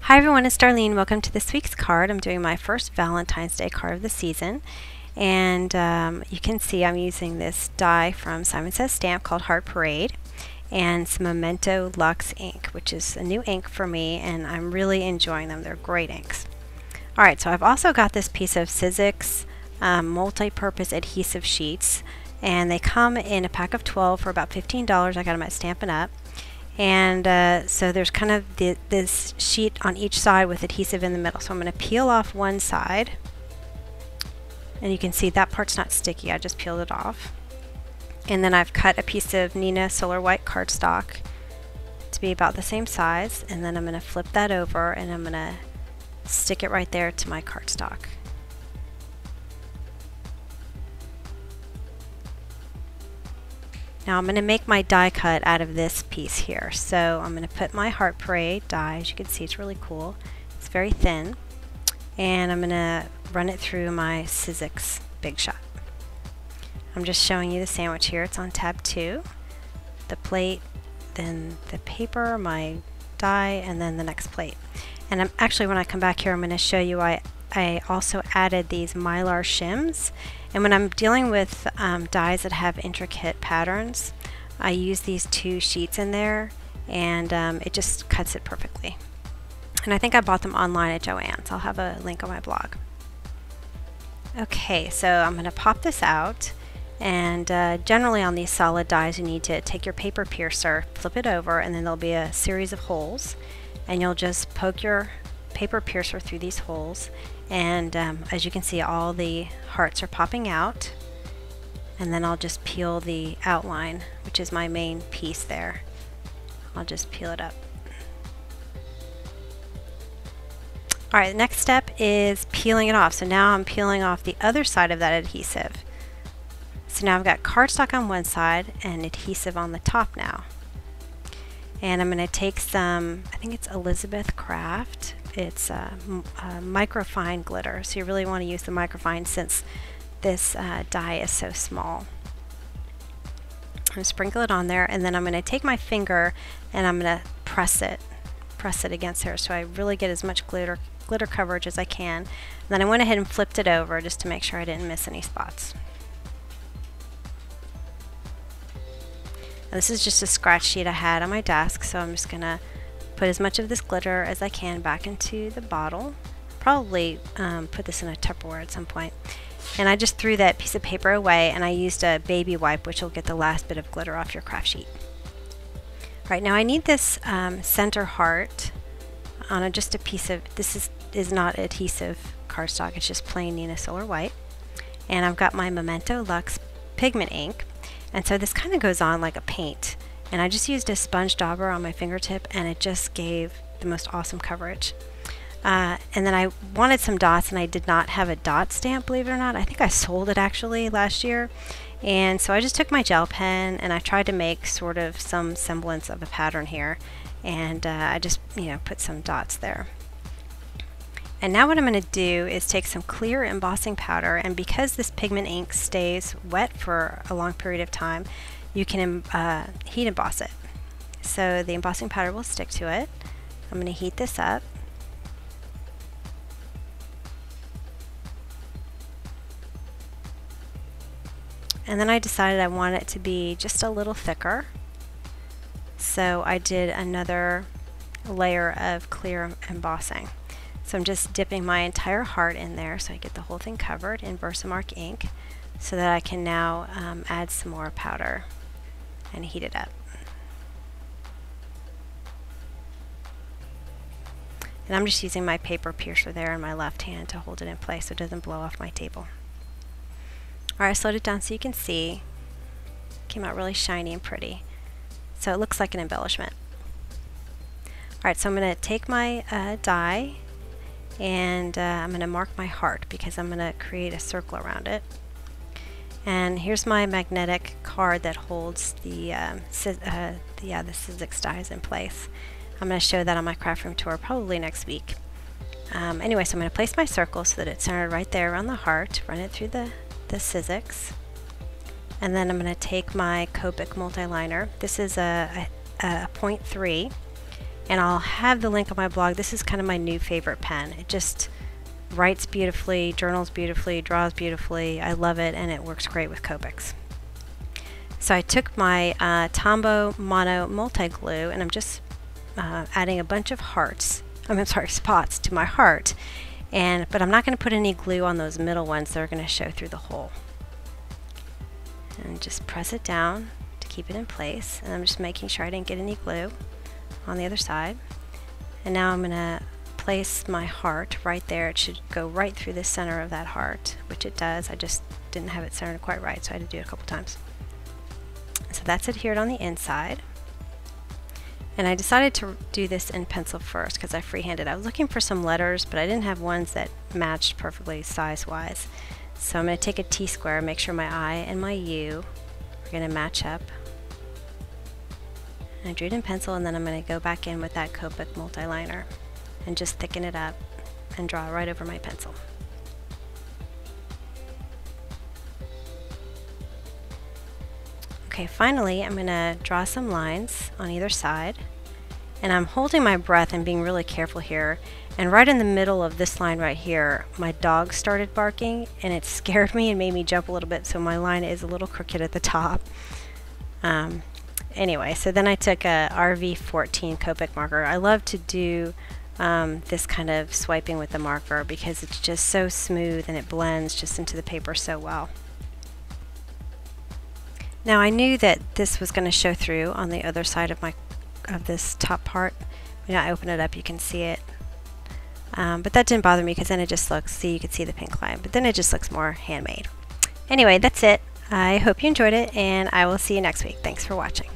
Hi everyone, it's Darlene. Welcome to this week's card. I'm doing my first Valentine's Day card of the season. And you can see I'm using this die from Simon Says Stamp called Heart Parade and some Memento Luxe ink, which is a new ink for me, and I'm really enjoying them. They're great inks. Alright, so I've also got this piece of Sizzix multi-purpose adhesive sheets, and they come in a pack of 12 for about $15. I got them at Stampin' Up! And so there's kind of this sheet on each side with adhesive in the middle. So I'm going to peel off one side, and you can see that part's not sticky. I just peeled it off. And then I've cut a piece of Neenah Solar White cardstock to be about the same size, and then I'm going to flip that over and I'm going to stick it right there to my cardstock. Now I'm going to make my die cut out of this piece here. So I'm going to put my Heart Parade die, as you can see it's really cool. It's very thin. And I'm going to run it through my Sizzix Big Shot. I'm just showing you the sandwich here. It's on tab 2. The plate, then the paper, my die, and then the next plate. And I'm actually, when I come back here, I'm going to show you I also added these Mylar shims. And when I'm dealing with dies that have intricate patterns, I use these two sheets in there, and it just cuts it perfectly. And I think I bought them online at Joann's. I'll have a link on my blog. Okay, so I'm going to pop this out, and generally on these solid dies you need to take your paper piercer, flip it over, and then there'll be a series of holes, and you'll just poke your paper piercer through these holes, and as you can see, all the hearts are popping out, and then I'll just peel the outline, which is my main piece there. I'll just peel it up. Alright, the next step is peeling it off. So now I'm peeling off the other side of that adhesive. So now I've got cardstock on one side and adhesive on the top now. And I'm going to take some, I think it's Elizabeth Craft. It's a microfine glitter, so you really want to use the microfine since this die is so small. I'm going to sprinkle it on there, and then I'm going to take my finger and I'm going to press it against there so I really get as much glitter coverage as I can. And then I went ahead and flipped it over just to make sure I didn't miss any spots. Now, this is just a scratch sheet I had on my desk, so I'm just going to put as much of this glitter as I can back into the bottle. Probably put this in a Tupperware at some point. And I just threw that piece of paper away, and I used a baby wipe, which will get the last bit of glitter off your craft sheet. Right, now I need this center heart on just a piece of, this is not adhesive cardstock, it's just plain Neenah Solar White. And I've got my Memento Luxe pigment ink, and so this kind of goes on like a paint. And I just used a sponge dauber on my fingertip, and it just gave the most awesome coverage. And then I wanted some dots, and I did not have a dot stamp, believe it or not. I think I sold it actually last year. And so I just took my gel pen and I tried to make sort of some semblance of a pattern here. And I just, put some dots there. And now what I'm going to do is take some clear embossing powder, and because this pigment ink stays wet for a long period of time, you can heat emboss it. So the embossing powder will stick to it. I'm going to heat this up. And then I decided I want it to be just a little thicker. So I did another layer of clear embossing. So I'm just dipping my entire heart in there so I get the whole thing covered in Versamark ink, so that I can now add some more powder and heat it up. And I'm just using my paper piercer there in my left hand to hold it in place so it doesn't blow off my table. Alright, I slowed it down so you can see. It came out really shiny and pretty. So it looks like an embellishment. Alright, so I'm going to take my die, and I'm going to mark my heart because I'm going to create a circle around it. And here's my magnetic card that holds the Sizzix dies in place. I'm going to show that on my craft room tour probably next week. Anyway, so I'm going to place my circle so that it's centered right there around the heart, run it through the Sizzix, and then I'm going to take my Copic multi-liner. This is a 0.3, and I'll have the link on my blog. This is kind of my new favorite pen. It just writes beautifully, journals beautifully, draws beautifully. I love it, and it works great with Copics. So I took my Tombow Mono multi-glue, and I'm just adding a bunch of hearts. I'm sorry, spots to my heart. But I'm not going to put any glue on those middle ones. They're going to show through the hole. And just press it down to keep it in place. And I'm just making sure I didn't get any glue on the other side. And now I'm going to place my heart right there. It should go right through the center of that heart, which it does. I just didn't have it centered quite right, so I had to do it a couple times. So that's adhered on the inside. And I decided to do this in pencil first because I freehanded. I was looking for some letters, but I didn't have ones that matched perfectly size-wise. So I'm going to take a T-square, make sure my I and my U are going to match up. And I drew it in pencil, and then I'm going to go back in with that Copic multi-liner and just thicken it up and draw right over my pencil. Okay, finally I'm going to draw some lines on either side, and I'm holding my breath and being really careful here. And right in the middle of this line right here, my dog started barking, and it scared me and made me jump a little bit, so my line is a little crooked at the top. Anyway, so then I took a RV14 Copic marker. I love to do this kind of swiping with the marker because it's just so smooth and it blends just into the paper so well. Now I knew that this was going to show through on the other side of this top part. When I open it up, you can see it. But that didn't bother me because then it just looks, see, you can see the pink line, but then it just looks more handmade. Anyway, that's it. I hope you enjoyed it, and I will see you next week. Thanks for watching.